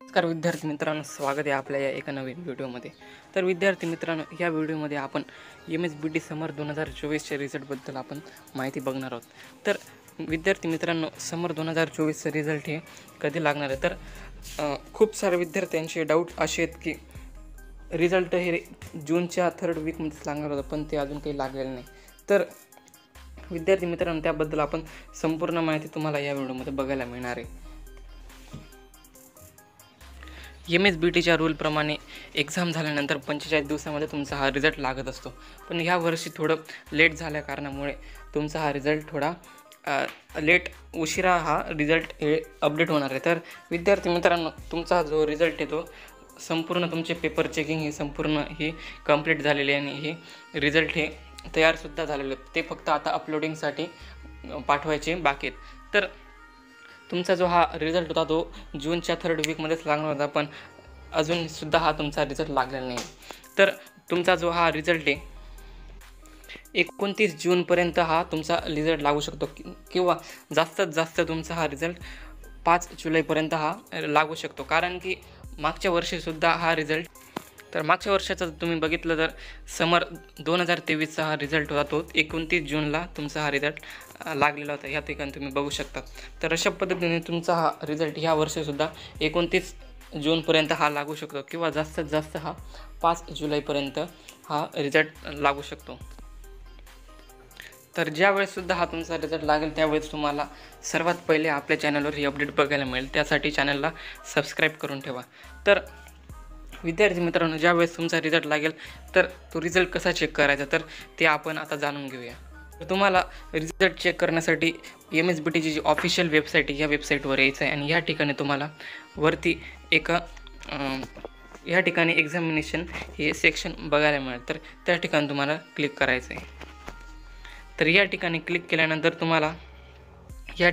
नमस्कार विद्यार्थी मित्रांनो, स्वागत आहे आपल्या या एका नवीन व्हिडिओमध्ये. तर विद्यार्थी मित्रांनो, या व्हिडिओमध्ये आपण MSBT समर 2024च्या रिझल्टबद्दल आपण माहिती बघणार आहोत. तर विद्यार्थी मित्रांनो, समर 2024चं रिझल्ट हे कधी लागणार आहे? तर खूप सारे विद्यार्थ्यांचे डाऊट असे आहेत की रिझल्ट हे जूनच्या 3rd वीकमध्येच लागणार होतं, पण ते अजून काही लागलेलं नाही. तर विद्यार्थी मित्रांनो, त्याबद्दल आपण संपूर्ण माहिती तुम्हाला या व्हिडिओमध्ये बघायला मिळणार आहे. MSBTच्या रूलप्रमाणे एक्झाम झाल्यानंतर 45 दिवसामध्ये तुमचा हा रिझल्ट लागत असतो, पण ह्या वर्षी थोडं लेट झाल्या कारणामुळे तुमचा हा रिझल्ट थोडा उशिरा हा रिझल्ट हे अपडेट होणार आहे. तर विद्यार्थी मित्रांनो, तुमचा जो रिझल्ट आहे तो संपूर्ण तुमचे पेपर चेकिंग हे संपूर्ण ही कंप्लीट झालेले आणि हे रिझल्ट हे तयारसुद्धा झालेले, ते फक्त आता अपलोडिंगसाठी पाठवायचे बाकी आहेत. तर तुमचा जो हा रिझल्ट होता तो जूनच्या 3rd वीकमध्येच लागणार होता, पण अजूनसुद्धा हा तुमचा रिझल्ट लागलेला नाही. तर तुमचा जो हा रिझल्ट आहे 29 जूनपर्यंत हा तुमचा रिझल्ट लागू शकतो, किंवा जास्तीत जास्त तुमचा हा रिझल्ट 5 जुलैपर्यंत हा लागू शकतो. कारण की मागच्या वर्षीसुद्धा हा रिझल्ट, तर मागच्या वर्षाचं तुम्ही बघितलं तर समर 2023चा हा रिझल्ट होता, तो 29 जूनला तुमचा हा रिझल्ट लागलेला होता. ह्या ठिकाणी तुम्ही बघू शकता. तर अशा पद्धतीने तुमचा हा रिझल्ट ह्या वर्षीसुद्धा 29 जूनपर्यंत हा लागू शकतो, किंवा जास्तीत जास्त हा 5 जुलैपर्यंत हा रिझल्ट लागू शकतो. तर ज्यावेळेससुद्धा हा तुमचा रिझल्ट लागेल त्यावेळेस तुम्हाला सर्वात पहिले आपल्या चॅनलवर ही अपडेट बघायला मिळेल. त्यासाठी चॅनलला सबस्क्राईब करून ठेवा. तर विद्यार्थी मित्रांनो, ज्यावेळेस तुमचा रिझल्ट लागेल तर तो रिझल्ट कसा चेक करायचा, तर ते आपण आता जाणून घेऊया. तर तुम्हाला रिझल्ट चेक करण्यासाठी MSBTची जी ऑफिशियल वेबसाईट आहे, या वेबसाईटवर यायचं आहे आणि या ठिकाणी तुम्हाला वरती या ठिकाणी एक्झामिनेशन हे सेक्शन बघायला मिळेल. तर त्या ठिकाणी तुम्हाला क्लिक करायचं आहे. तर या ठिकाणी क्लिक केल्यानंतर तुम्हाला या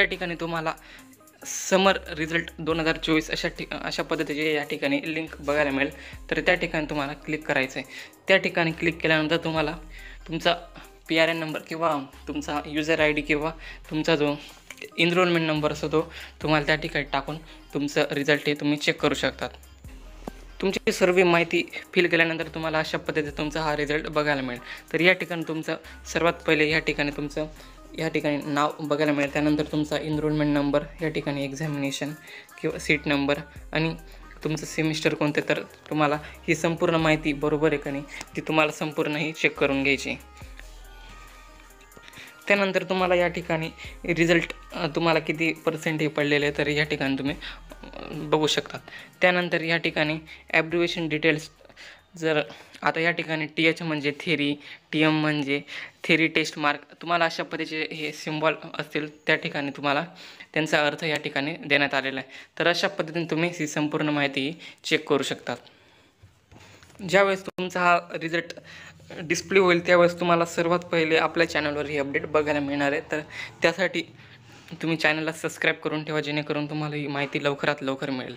ठिकाणी तुम्हाला समर रिझल्ट 2024 अशा पद्धतीचे या ठिकाणी लिंक बघायला मिळेल. तर त्या ठिकाणी तुम्हाला क्लिक करायचं आहे. त्या ठिकाणी क्लिक केल्यानंतर तुम्हाला तुमचा PRN नंबर किंवा तुमचा युजर ID किंवा तुमचा जो एनरोलमेंट नंबर असतो तो तुम्हाला त्या ठिकाणी टाकून तुमचं रिझल्ट हे तुम्ही चेक करू शकतात. तुमची सर्व माहिती फिल केल्यानंतर तुम्हाला अशा पद्धतीने तुमचा हा रिझल्ट बघायला मिळेल. तर या ठिकाणी तुमचं सर्वात पहिले या ठिकाणी नाव बघायला मिळेल. त्यानंतर तुमचा एनरोलमेंट नंबर, या ठिकाणी एक्झामिनेशन किंवा सीट नंबर आणि तुमचं सेमिस्टर कोणते. तर तुम्हाला ही संपूर्ण माहिती बरोबर आहे का नाही ती तुम्हाला संपूर्ण ही चेक करून घ्यायची. त्यानंतर तुम्हाला या ठिकाणी रिझल्ट तुम्हाला किती पर्सेंट हे पडलेले आहे तर या ठिकाणी तुम्ही बघू शकता. त्यानंतर या ठिकाणी ॲब्रिव्हिएशन डिटेल्स, जर आता या ठिकाणी TH म्हणजे थेरी, TM म्हणजे थेरी टेस्ट मार्क, तुम्हाला अशा पद्धतीचे हे सिम्बॉल असतील त्या ठिकाणी तुम्हाला त्यांचा अर्थ या ठिकाणी देण्यात आलेला आहे. तर अशा पद्धतीने तुम्ही ही संपूर्ण माहिती चेक करू शकतात. ज्यावेळेस तुमचा हा रिझल्ट डिस्प्ले होईल त्यावेळेस तुम्हाला सर्वात पहिले आपल्या चॅनलवर ही अपडेट बघायला मिळणार आहे. तर त्यासाठी तुम्ही चॅनलला सबस्क्राईब करून ठेवा, जेणेकरून तुम्हाला ही माहिती लवकरात लवकर मिळेल.